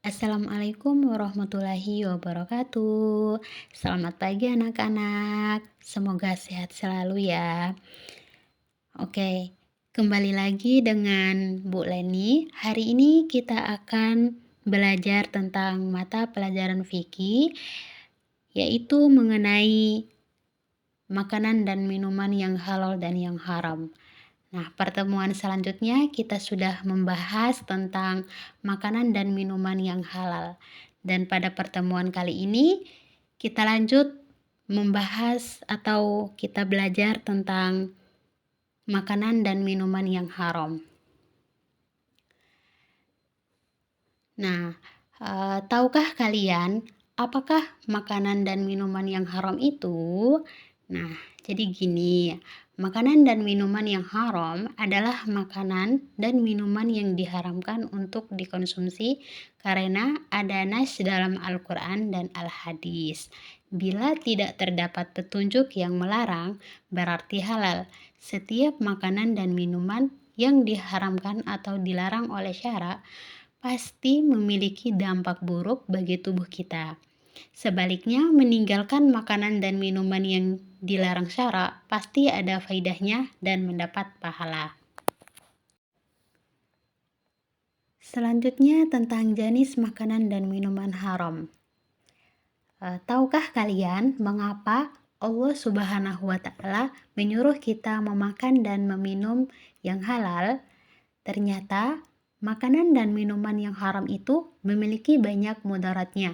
Assalamualaikum warahmatullahi wabarakatuh. Selamat pagi anak-anak. Semoga sehat selalu ya. Oke, kembali lagi dengan Bu Leni. Hari ini kita akan belajar tentang mata pelajaran fikih, yaitu mengenai makanan dan minuman yang halal dan yang haram. Nah, pertemuan selanjutnya kita sudah membahas tentang makanan dan minuman yang halal. Dan pada pertemuan kali ini kita lanjut membahas atau kita belajar tentang makanan dan minuman yang haram. Nah, tahukah kalian apakah makanan dan minuman yang haram itu? Nah, jadi gini, makanan dan minuman yang haram adalah makanan dan minuman yang diharamkan untuk dikonsumsi karena ada nas dalam Al-Quran dan Al-Hadis. Bila tidak terdapat petunjuk yang melarang, berarti halal. Setiap makanan dan minuman yang diharamkan atau dilarang oleh syara pasti memiliki dampak buruk bagi tubuh kita. Sebaliknya, meninggalkan makanan dan minuman yang dilarang syara pasti ada faedahnya dan mendapat pahala. Selanjutnya tentang jenis makanan dan minuman haram. Tahukah kalian mengapa Allah Subhanahu wa Ta'ala menyuruh kita memakan dan meminum yang halal? Ternyata makanan dan minuman yang haram itu memiliki banyak mudaratnya.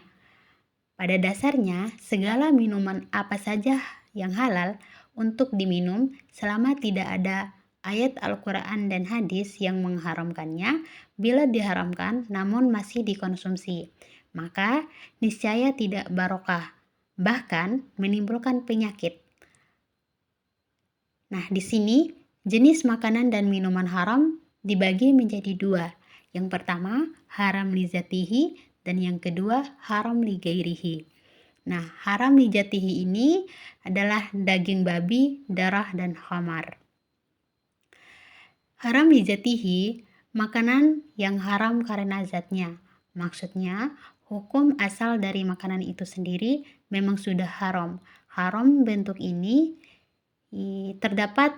Pada dasarnya, segala minuman apa saja yang halal untuk diminum selama tidak ada ayat Al-Quran dan hadis yang mengharamkannya. Bila diharamkan namun masih dikonsumsi, maka niscaya tidak barokah, bahkan menimbulkan penyakit. Nah, di sini jenis makanan dan minuman haram dibagi menjadi dua. Yang pertama, haram li zatihi, dan yang kedua, haram li gairihi. Nah, haram li zatihi ini adalah daging babi, darah, dan khamar. Haram li zatihi, makanan yang haram karena zatnya. Maksudnya, hukum asal dari makanan itu sendiri memang sudah haram. Haram bentuk ini terdapat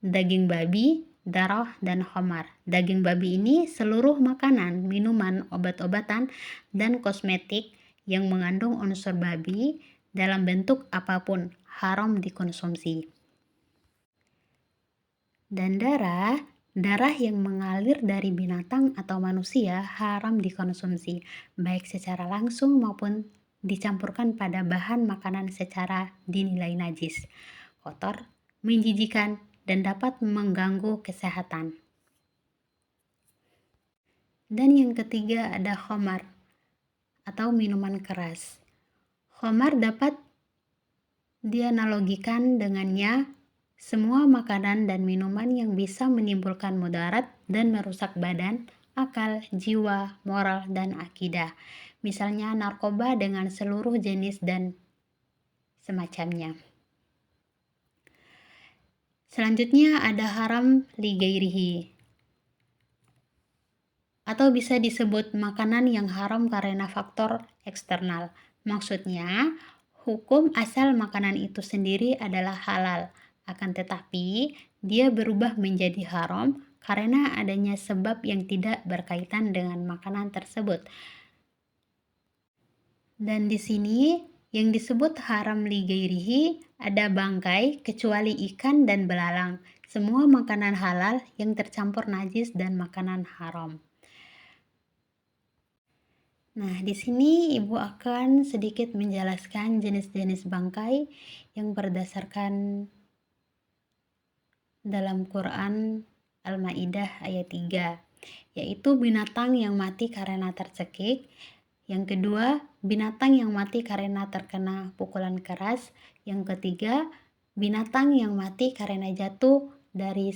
daging babi, darah, dan khamar. Daging babi ini seluruh makanan, minuman, obat-obatan, dan kosmetik yang mengandung unsur babi dalam bentuk apapun haram dikonsumsi. Dan darah yang mengalir dari binatang atau manusia haram dikonsumsi, baik secara langsung maupun dicampurkan pada bahan makanan secara dinilai najis, kotor, menjijikan, dan dapat mengganggu kesehatan. Dan yang ketiga ada khamar atau minuman keras. Khamar dapat dianalogikan dengannya semua makanan dan minuman yang bisa menimbulkan mudarat dan merusak badan, akal, jiwa, moral, dan akidah. Misalnya narkoba dengan seluruh jenis dan semacamnya. Selanjutnya ada haram li gairihi, atau bisa disebut makanan yang haram karena faktor eksternal. Maksudnya, hukum asal makanan itu sendiri adalah halal, akan tetapi dia berubah menjadi haram karena adanya sebab yang tidak berkaitan dengan makanan tersebut. Dan di sini yang disebut haram li gairihi ada bangkai kecuali ikan dan belalang. Semua makanan halal yang tercampur najis dan makanan haram. Nah, di sini Ibu akan sedikit menjelaskan jenis-jenis bangkai yang berdasarkan dalam Quran Al-Maidah ayat 3, yaitu binatang yang mati karena tercekik. Yang kedua, binatang yang mati karena terkena pukulan keras. Yang ketiga, binatang yang mati karena jatuh dari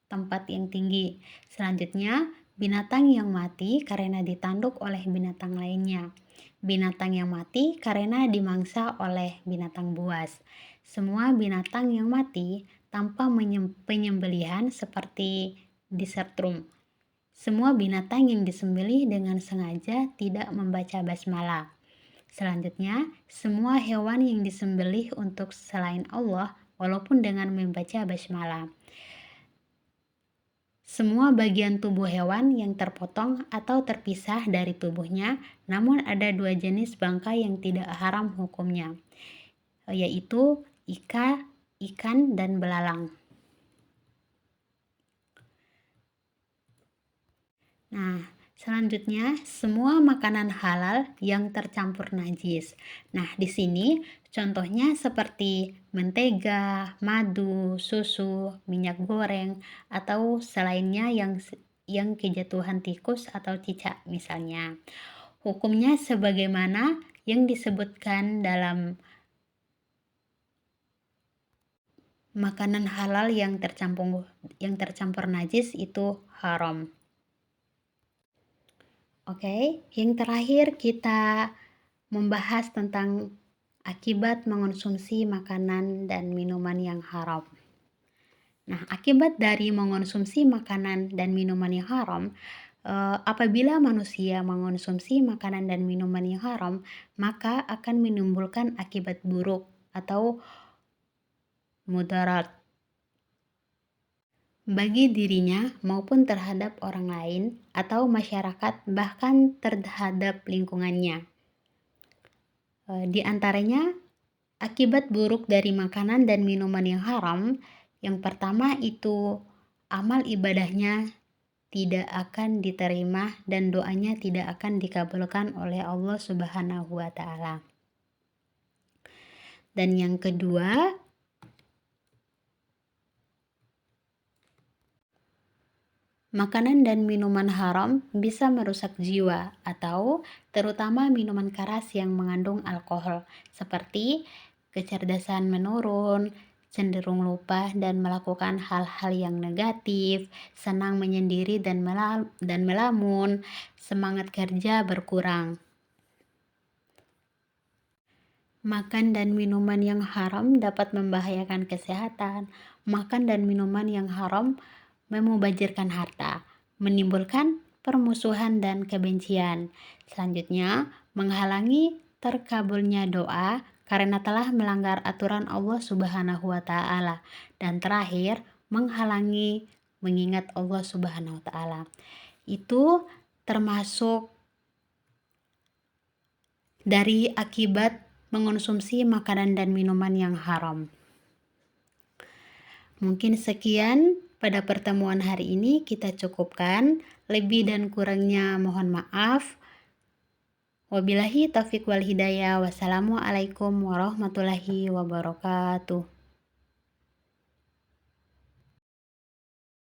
tempat yang tinggi. Selanjutnya, binatang yang mati karena ditanduk oleh binatang lainnya. Binatang yang mati karena dimangsa oleh binatang buas. Semua binatang yang mati tanpa penyembelihan seperti disertrum. semua binatang yang disembelih dengan sengaja tidak membaca basmalah. Selanjutnya, semua hewan yang disembelih untuk selain Allah walaupun dengan membaca basmalah. Semua bagian tubuh hewan yang terpotong atau terpisah dari tubuhnya, namun ada 2 jenis bangkai yang tidak haram hukumnya, yaitu ikan, dan belalang. Nah, selanjutnya semua makanan halal yang tercampur najis. Nah, di sini contohnya seperti mentega, madu, susu, minyak goreng, atau selainnya yang kejatuhan tikus atau cicak misalnya. Hukumnya sebagaimana yang disebutkan dalam makanan halal yang tercampur najis itu haram. Oke, yang terakhir kita membahas tentang akibat mengonsumsi makanan dan minuman yang haram. Nah, akibat dari mengonsumsi makanan dan minuman yang haram, apabila manusia mengonsumsi makanan dan minuman yang haram, maka akan menimbulkan akibat buruk atau mudarat bagi dirinya maupun terhadap orang lain atau masyarakat, bahkan terhadap lingkungannya. Di antaranya, akibat buruk dari makanan dan minuman yang haram, yang pertama itu amal ibadahnya tidak akan diterima dan doanya tidak akan dikabulkan oleh Allah Subhanahu wa Ta'ala. Dan yang kedua, makanan dan minuman haram bisa merusak jiwa atau terutama minuman keras yang mengandung alkohol seperti kecerdasan menurun, cenderung lupa dan melakukan hal-hal yang negatif, senang menyendiri dan melamun, semangat kerja berkurang. Makan dan minuman yang haram dapat membahayakan kesehatan. Makan dan minuman yang haram memubazirkan harta, menimbulkan permusuhan dan kebencian. Selanjutnya, menghalangi terkabulnya doa karena telah melanggar aturan Allah Subhanahu wa Ta'ala. Dan terakhir, menghalangi mengingat Allah Subhanahu wa Ta'ala. Itu termasuk dari akibat mengonsumsi makanan dan minuman yang haram. Mungkin sekian pada pertemuan hari ini kita cukupkan. Lebih dan kurangnya mohon maaf. Wabillahi taufiq wal hidayah. Wassalamualaikum warahmatullahi wabarakatuh.